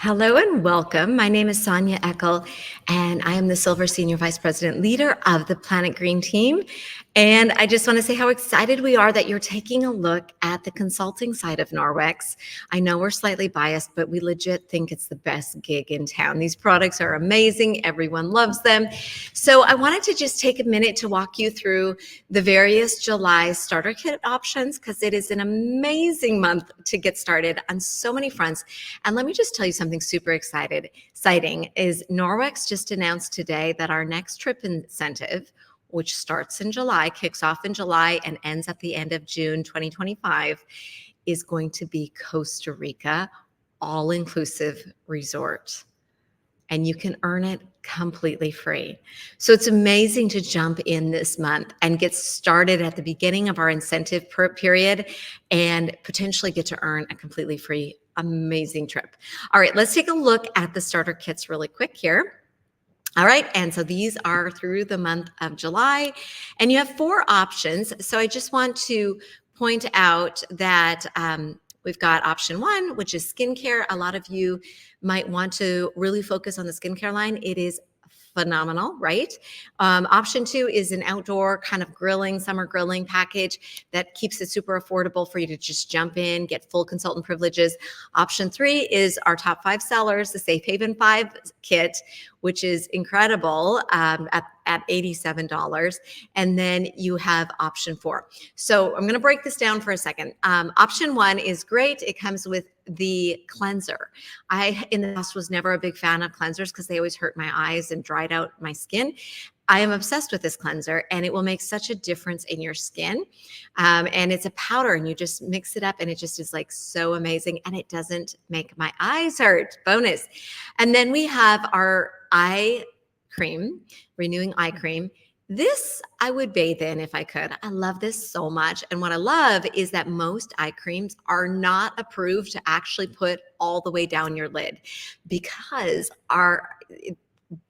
Hello and welcome. My name is Sonia Eckel, and I am the Silver Senior Vice President leader of the Planet Green team. And I just want to say how excited we are that you're taking a look at the consulting side of Norwex. I know we're slightly biased, but we legit think it's the best gig in town. These products are amazing. Everyone loves them. So I wanted to just take a minute to walk you through the various July starter kit options because it is an amazing month to get started on so many fronts. And let me just tell you something super exciting is Norwex just announced today that our next trip incentive, which starts in July, kicks off in July and ends at the end of June 2025, is going to be Costa Rica all-inclusive resort. And you can earn it completely free. So it's amazing to jump in this month and get started at the beginning of our incentive period and potentially get to earn a completely free, amazing trip. All right, let's take a look at the starter kits really quick here. All right, and so these are through the month of July, and you have 4 options. So I just want to point out that we've got option 1, which is skincare. A lot of you might want to really focus on the skincare line. It is phenomenal, right? Option 2 is an outdoor kind of grilling, summer grilling package that keeps it super affordable for you to just jump in, get full consultant privileges. Option 3 is our top 5 sellers, the Safe Haven 5 kit, which is incredible at $87. And then you have option 4. So I'm going to break this down for a second. Option 1 is great. It comes with the cleanser. I, in the past, was never a big fan of cleansers because they always hurt my eyes and dried out my skin. I am obsessed with this cleanser, and it will make such a difference in your skin. And it's a powder, and you just mix it up, and it just is like so amazing, and it doesn't make my eyes hurt. Bonus. And then we have our eye cream, renewing eye cream. This I would bathe in if I could. I love this so much. And what I love is that most eye creams are not approved to actually put all the way down your lid because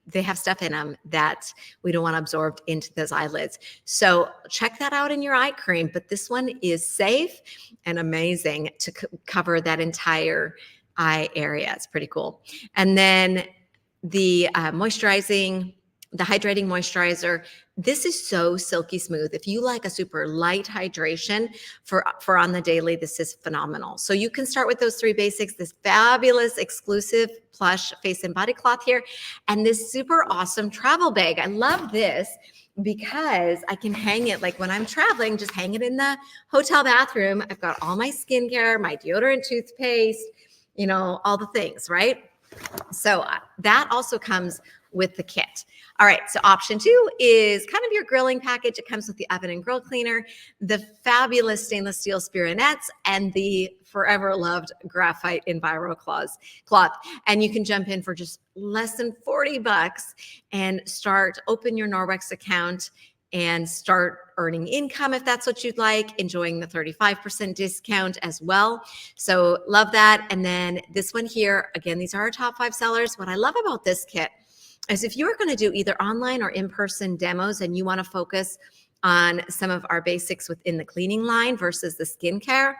they have stuff in them that we don't want absorbed into those eyelids. So check that out in your eye cream. But this one is safe and amazing to cover that entire eye area. It's pretty cool. And then the hydrating moisturizer. This is so silky smooth. If you like a super light hydration for on the daily, this is phenomenal. So you can start with those 3 basics, this fabulous exclusive plush face and body cloth here, and this super awesome travel bag. I love this because I can hang it like when I'm traveling, just hang it in the hotel bathroom. I've got all my skincare, my deodorant, toothpaste, all the things, right? So that also comes with the kit. All right, so option 2 is kind of your grilling package. It comes with the oven and grill cleaner, the fabulous stainless steel spironets, and the forever loved graphite Enviro cloth. And you can jump in for just less than $40 and open your Norwex account and start earning income if that's what you'd like, enjoying the 35% discount as well. So love that. And then this one here, again, these are our top 5 sellers. What I love about this kit is if you are going to do either online or in-person demos and you want to focus on some of our basics within the cleaning line versus the skincare,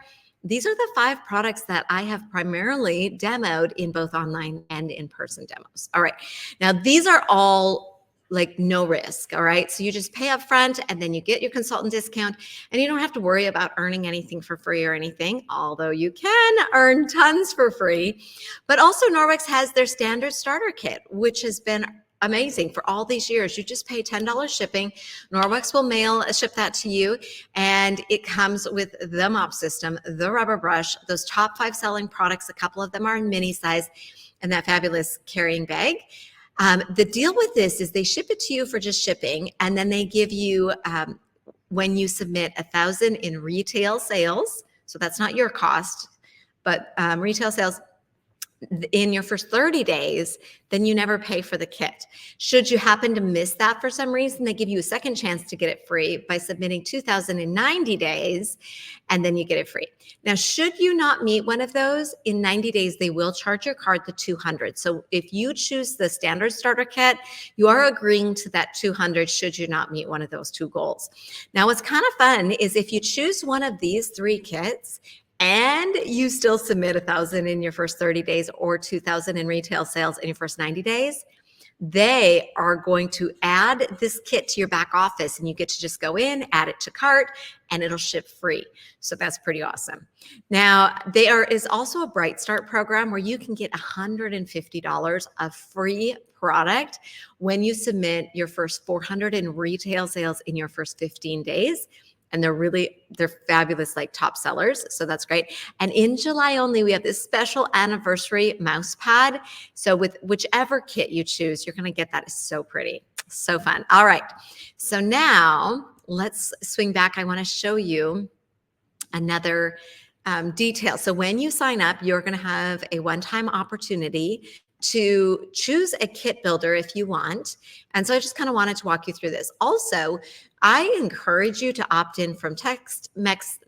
these are the 5 products that I have primarily demoed in both online and in-person demos. All right. Now, these are all like no risk. All right. So you just pay up front and then you get your consultant discount and you don't have to worry about earning anything for free or anything, although you can earn tons for free. But also Norwex has their standard starter kit, which has been amazing for all these years. You just pay $10 shipping. Norwex will ship that to you. And it comes with the mop system, the rubber brush, those top 5 selling products. A couple of them are in mini size, and that fabulous carrying bag. The deal with this is they ship it to you for just shipping, and then they give you, when you submit 1,000 in retail sales, so that's not your cost, but retail sales in your first 30 days, then you never pay for the kit. Should you happen to miss that for some reason, they give you a second chance to get it free by submitting 2,090 days, and then you get it free. Now, should you not meet one of those, in 90 days, they will charge your card the $200. So if you choose the standard starter kit, you are agreeing to that $200 should you not meet one of those 2 goals. Now, what's kind of fun is if you choose one of these 3 kits and you still submit 1,000 in your first 30 days or 2,000 in retail sales in your first 90 days, they are going to add this kit to your back office, and you get to just go in, add it to cart, and it'll ship free. So that's pretty awesome. Now, there is also a Bright Start program where you can get $150 of free product when you submit your first 400 in retail sales in your first 15 days. And they're fabulous, like top sellers. So that's great. And in July only, we have this special anniversary mouse pad. So with whichever kit you choose, you're going to get that. It's so pretty, so fun. All right. So now let's swing back. I want to show you another detail. So when you sign up, you're going to have a one-time opportunity to choose a kit builder if you want. And so I just kind of wanted to walk you through this. Also, I encourage you to opt in for text messages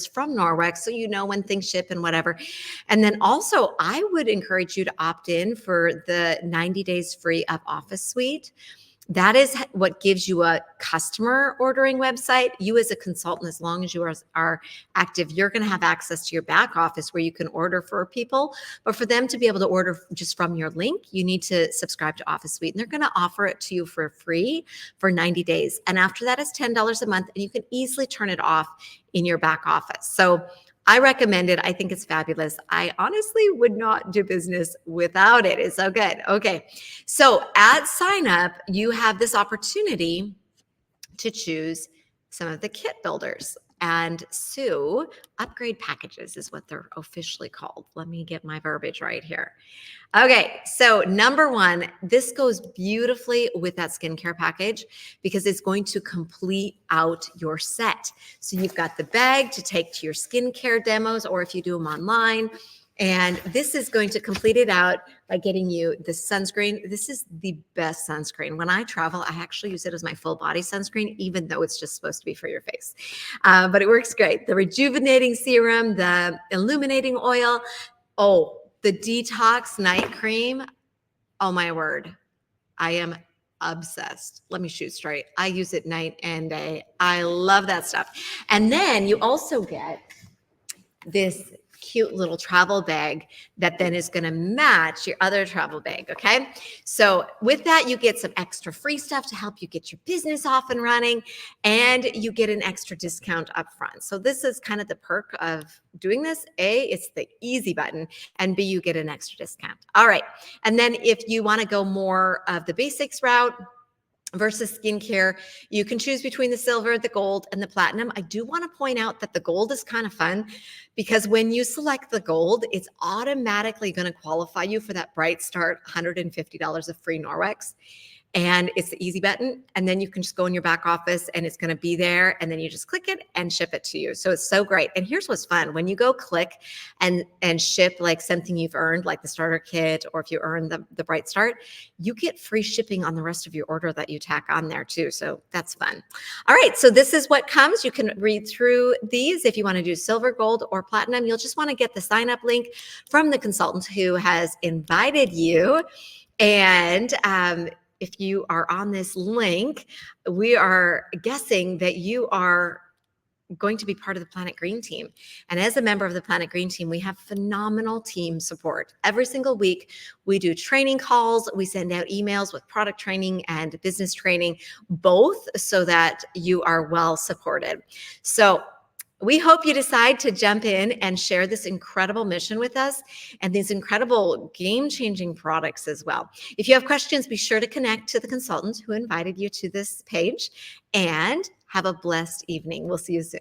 from Norwex so you know when things ship and whatever. And then also, I would encourage you to opt in for the 90 days free of Office Suite. That is what gives you a customer ordering website. You as a consultant, as long as you are active, you're going to have access to your back office where you can order for people. But for them to be able to order just from your link, you need to subscribe to Office Suite. And they're going to offer it to you for free for 90 days. And after that, it's $10 a month, and you can easily turn it off in your back office. So I recommend it. I think it's fabulous. I honestly would not do business without it. It's so good. Okay. So at sign up, you have this opportunity to choose some of the kit builders. And so upgrade packages is what they're officially called. Let me get my verbiage right here. Okay, so number one, this goes beautifully with that skincare package because it's going to complete out your set. So you've got the bag to take to your skincare demos, or if you do them online. And this is going to complete it out by getting you the sunscreen. This is the best sunscreen. When I travel, I actually use it as my full body sunscreen, even though it's just supposed to be for your face. But it works great. The rejuvenating serum, the illuminating oil. Oh, the detox night cream. Oh my word. I am obsessed. Let me shoot straight. I use it night and day. I love that stuff. And then you also get this cute little travel bag that then is going to match your other travel bag. Okay. So with that, you get some extra free stuff to help you get your business off and running, and you get an extra discount up front. So this is kind of the perk of doing this. A, it's the easy button, and B, you get an extra discount. All right. And then if you want to go more of the basics route versus skincare, you can choose between the silver, the gold, and the platinum. I do want to point out that the gold is kind of fun because when you select the gold, it's automatically going to qualify you for that Bright Start $150 of free Norwex. And it's the easy button. And then you can just go in your back office and it's going to be there. And then you just click it and ship it to you. So it's so great. And here's what's fun. When you go click and ship like something you've earned, like the starter kit, or if you earn the Bright Start, you get free shipping on the rest of your order that you tack on there too. So that's fun. All right. So this is what comes. You can read through these. If you want to do silver, gold, or platinum, you'll just want to get the sign up link from the consultant who has invited you. And, if you are on this link, we are guessing that you are going to be part of the Planet Green team. And as a member of the Planet Green team, we have phenomenal team support. Every single week, we do training calls. We send out emails with product training and business training, both so that you are well supported. So we hope you decide to jump in and share this incredible mission with us and these incredible game-changing products as well. If you have questions, be sure to connect to the consultant who invited you to this page, and have a blessed evening. We'll see you soon.